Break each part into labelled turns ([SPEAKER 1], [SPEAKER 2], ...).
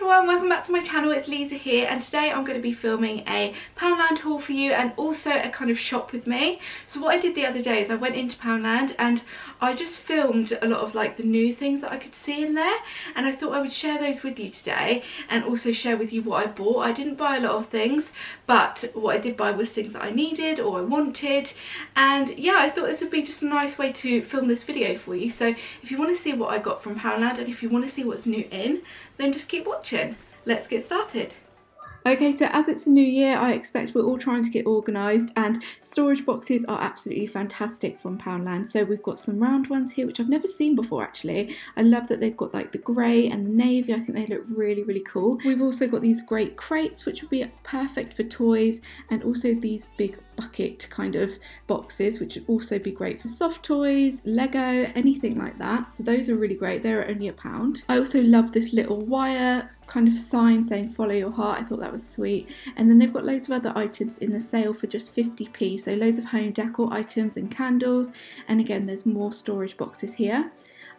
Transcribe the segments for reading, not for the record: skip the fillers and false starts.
[SPEAKER 1] everyone, welcome back to my channel. It's Liza here, and today I'm going to be filming a Poundland haul for you and also a kind of shop with me. So what I did the other day is I went into Poundland and I just filmed a lot of like the new things that I could see in there, and I thought I would share those with you today and also share with you what I bought. I didn't buy a lot of things, but what I did buy was things that I needed or I wanted, and yeah, I thought this would be just a nice way to film this video for you. So if you want to see what I got from Poundland and if you want to see what's new in, then just keep watching. Let's get started. Okay, so as it's a new year, I expect we're all trying to get organised, and storage boxes are absolutely fantastic from Poundland. So we've got some round ones here, which I've never seen before actually. I love that they've got like the grey and the navy. I think they look really, really cool. We've also got these great crates, which would be perfect for toys, and also these big bucket kind of boxes, which would also be great for soft toys, Lego, anything like that. So those are really great. They're only £1. I also love this little wire kind of sign saying follow your heart. I thought that was sweet. And then they've got loads of other items in the sale for just 50p, so loads of home decor items and candles, and again there's more storage boxes here.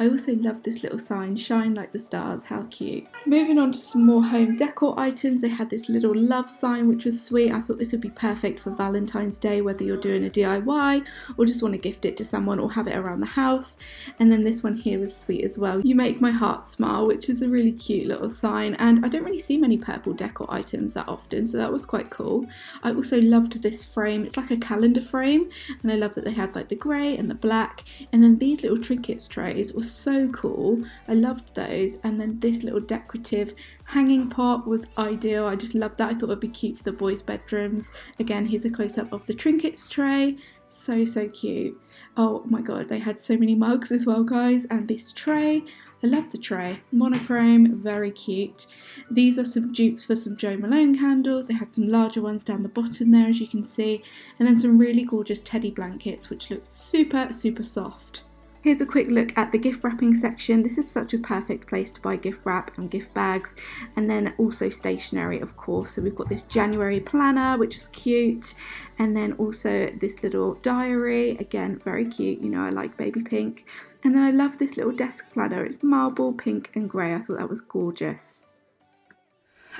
[SPEAKER 1] I also love this little sign, shine like the stars, how cute. Moving on to some more home decor items, they had this little love sign which was sweet. I thought this would be perfect for Valentine's Day, whether you're doing a DIY or just want to gift it to someone or have it around the house. And then this one here was sweet as well, you make my heart smile, which is a really cute little sign, and I don't really see many purple decor items that often, so that was quite cool. I also loved this frame, it's like a calendar frame, and I love that they had like the grey and the black, and then these little trinkets trays were so cool. I loved those, and then this little decorative hanging pot was ideal. I just loved that. I thought it would be cute for the boys' bedrooms. Again, here's a close-up of the trinkets tray. So cute. Oh my god, they had so many mugs as well, guys, and this tray. I love the tray, monochrome, very cute. These are some dupes for some Jo Malone candles. They had some larger ones down the bottom there, as you can see, and then some really gorgeous teddy blankets which look super soft. Here's a quick look at the gift wrapping section. This is such a perfect place to buy gift wrap and gift bags, and then also stationery, of course. So we've got this January planner, which is cute, and then also this little diary, again very cute. You know I like baby pink. And then I love this little desk planner. It's marble, pink and grey. I thought that was gorgeous.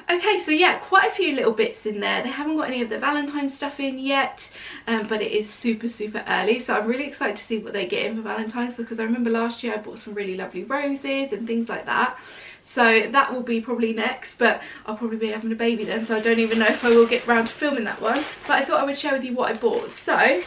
[SPEAKER 1] Okay, so yeah, quite a few little bits in there. They haven't got any of the Valentine's stuff in yet, but it is super early, so I'm really excited to see what they get in for Valentine's, because I remember last year I bought some really lovely roses and things like that. So that will be probably next, but I'll probably be having a baby then, so I don't even know if I will get around to filming that one. But I thought I would share with you what I bought. So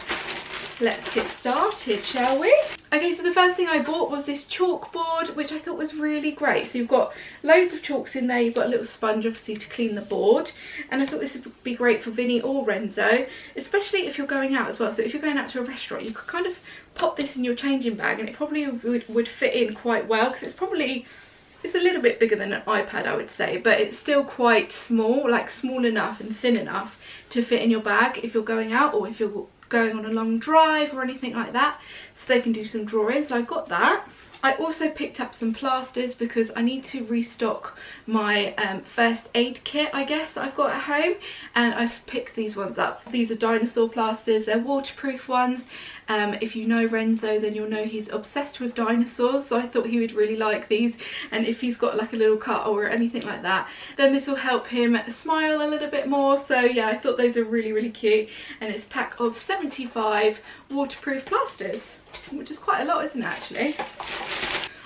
[SPEAKER 1] let's get started, shall we? Okay, so the first thing I bought was this chalkboard, which I thought was really great. So you've got loads of chalks in there, you've got a little sponge obviously to clean the board, and I thought this would be great for Vinny or Renzo, especially if you're going out as well. So if you're going out to a restaurant, you could kind of pop this in your changing bag and it probably would fit in quite well, because it's a little bit bigger than an iPad, I would say, but it's still quite small, like small enough and thin enough to fit in your bag if you're going out or if you're going on a long drive or anything like that, so they can do some drawing. So I got that. I also picked up some plasters because I need to restock my first aid kit, I guess, that I've got at home, and I've picked these ones up. These are Dinosaur Plasters. They're waterproof ones. If you know Renzo, then you'll know he's obsessed with dinosaurs, so I thought he would really like these, and if he's got like a little cut or anything like that, then this will help him smile a little bit more. So yeah, I thought those are really cute, and it's a pack of 75 waterproof plasters, which is quite a lot, isn't it, actually?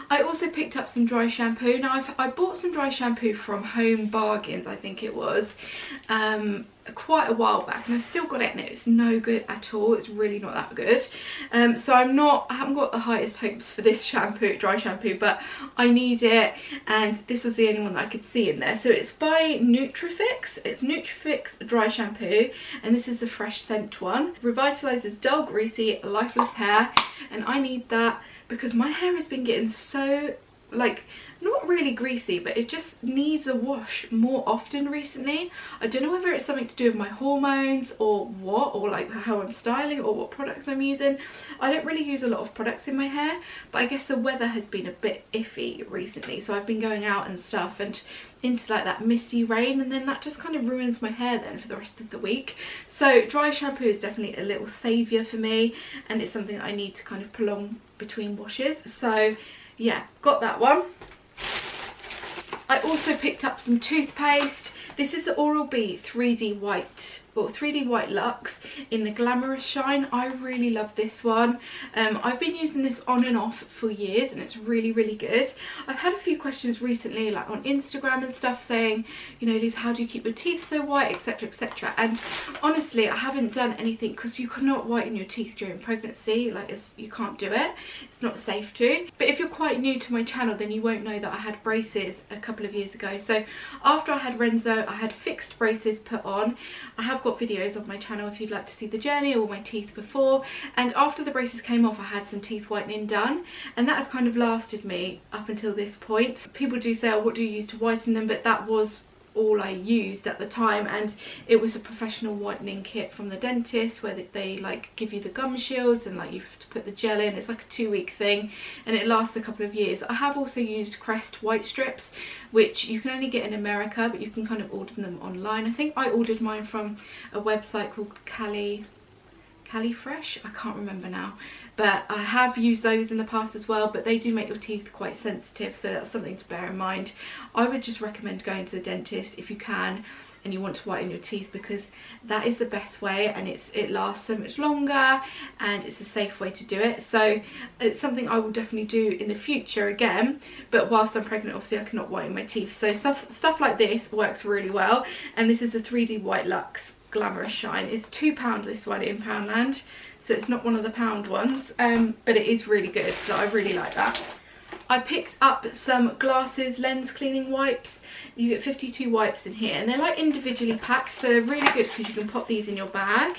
[SPEAKER 1] I also picked up some dry shampoo. Now I bought some dry shampoo from Home Bargains, I think it was, quite a while back, and I've still got it and it's no good at all. It's really not that good. So I haven't got the highest hopes for this shampoo, dry shampoo, but I need it, and this was the only one that I could see in there. So it's by Nutrifix. It's Nutrifix dry shampoo, and this is the fresh scent one. Revitalizes dull, greasy, lifeless hair, and I need that because my hair has been getting so, like, not really greasy, but it just needs a wash more often recently. I don't know whether it's something to do with my hormones or what, or like how I'm styling or what products I'm using. I don't really use a lot of products in my hair, but I guess the weather has been a bit iffy recently, so I've been going out and stuff and into like that misty rain, and then that just kind of ruins my hair then for the rest of the week. So dry shampoo is definitely a little saviour for me, and it's something I need to kind of prolong between washes. So yeah, got that one. I also picked up some toothpaste. This is the Oral-B 3D White, or 3D White Luxe in the Glamorous Shine. I really love this one. I've been using this on and off for years and it's really, really good. I've had a few questions recently, like on Instagram and stuff, saying, you know, Liz, how do you keep your teeth so white, etc, etc. And honestly, I haven't done anything, because you cannot whiten your teeth during pregnancy. Like, you can't do it. It's not safe to. But if you're quite new to my channel, then you won't know that I had braces a couple of years ago. So after I had Renzo, I had fixed braces put on. I have got videos on my channel if you'd like to see the journey, or my teeth before. And after the braces came off, I had some teeth whitening done, and that has kind of lasted me up until this point. People do say, oh, what do you use to whiten them? But that was all I used at the time, and it was a professional whitening kit from the dentist, where they like give you the gum shields and like you have to put the gel in. It's like a 2-week thing and it lasts a couple of years. I have also used Crest white strips, which you can only get in America, but you can kind of order them online. I think I ordered mine from a website called Cali Fresh, I can't remember now, but I have used those in the past as well. But they do make your teeth quite sensitive, so that's something to bear in mind. I would just recommend going to the dentist if you can and you want to whiten your teeth, because that is the best way, and it lasts so much longer and it's a safe way to do it. So it's something I will definitely do in the future again, but whilst I'm pregnant, obviously I cannot whiten my teeth. So stuff like this works really well. And this is a 3D White Luxe Glamorous Shine. It's £2 this one in Poundland, so it's not one of the pound ones, but it is really good, so I really like that. I picked up some glasses lens cleaning wipes. You get 52 wipes in here, and they're like individually packed, so they're really good because you can pop these in your bag,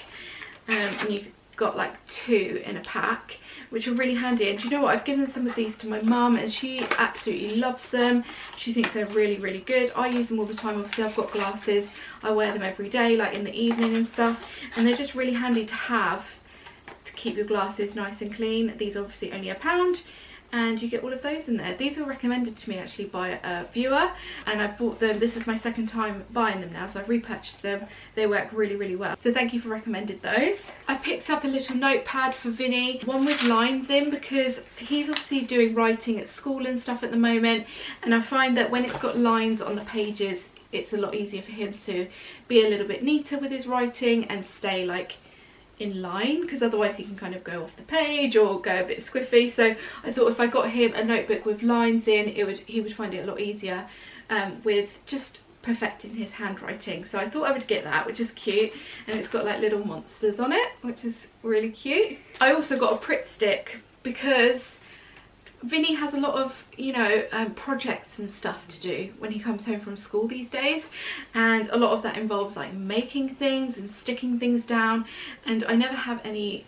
[SPEAKER 1] and you've got like 2 in a pack, which are really handy. And do you know what, I've given some of these to my mum and she absolutely loves them. She thinks they're really, really good. I use them all the time. Obviously I've got glasses, I wear them every day, like in the evening and stuff, and they're just really handy to have to keep your glasses nice and clean. These are obviously only £1, and you get all of those in there. These were recommended to me actually by a viewer, and I bought them. This is my second time buying them now, so I've repurchased them. They work really, really well, so thank you for recommending those. I picked up a little notepad for Vinny, one with lines in, because he's obviously doing writing at school and stuff at the moment, and I find that when it's got lines on the pages, it's a lot easier for him to be a little bit neater with his writing and stay like in line, because otherwise he can kind of go off the page or go a bit squiffy. So I thought if I got him a notebook with lines in, he would find it a lot easier with just perfecting his handwriting. So I thought I would get that, which is cute, and it's got like little monsters on it, which is really cute. I also got a Pritt stick because Vinny has a lot of, you know, projects and stuff to do when he comes home from school these days, and a lot of that involves like making things and sticking things down, and I never have any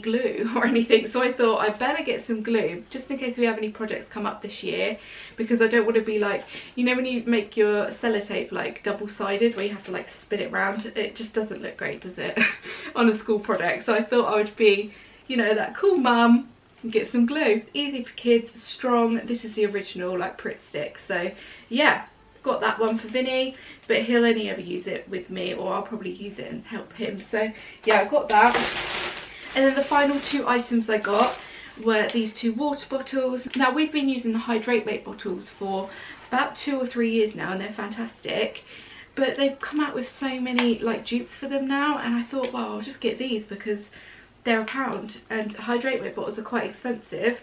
[SPEAKER 1] glue or anything, so I thought I'd better get some glue just in case we have any projects come up this year, because I don't want to be like, you know, when you make your sellotape like double-sided where you have to like spin it round, it just doesn't look great, does it, on a school project. So I thought I would be, you know, that cool mum and get some glue. It's easy for kids, strong. This is the original like Pritt stick, so yeah, got that one for Vinny, but he'll only ever use it with me, or I'll probably use it and help him. So yeah, I got that. And then the final 2 items I got were these 2 water bottles. Now we've been using the Hydrate Mate bottles for about 2 or 3 years now, and they're fantastic, but they've come out with so many like dupes for them now, and I thought, well, I'll just get these because they're £1, and Hydrate Mate bottles are quite expensive.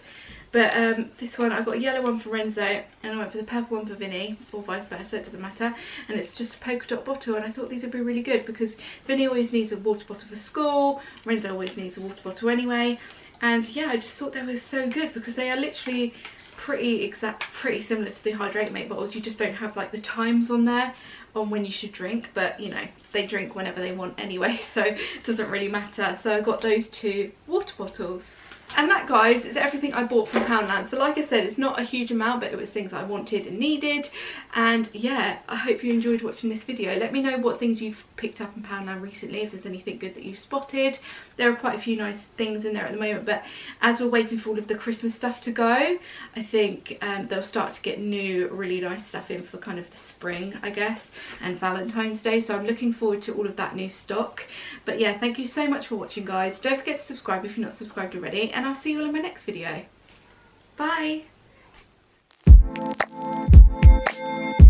[SPEAKER 1] But this one, I got a yellow one for Renzo and I went for the purple one for Vinny, or vice versa, it doesn't matter. And it's just a polka dot bottle, and I thought these would be really good because Vinny always needs a water bottle for school, Renzo always needs a water bottle anyway. And yeah, I just thought they were so good because they are literally pretty similar to the Hydrate Mate bottles. You just don't have like the times on there on when you should drink, but you know, they drink whenever they want anyway, so it doesn't really matter. So I got those 2 water bottles. And that, guys, is everything I bought from Poundland. So like I said, it's not a huge amount, but it was things I wanted and needed. And yeah, I hope you enjoyed watching this video. Let me know what things you've picked up in Poundland recently, if there's anything good that you've spotted. There are quite a few nice things in there at the moment, but as we're waiting for all of the Christmas stuff to go, I think they'll start to get new really nice stuff in for kind of the spring, I guess, and Valentine's Day. So I'm looking forward to all of that new stock. But yeah, thank you so much for watching, guys. Don't forget to subscribe if you're not subscribed already, and I'll see you all in my next video. Bye! bye.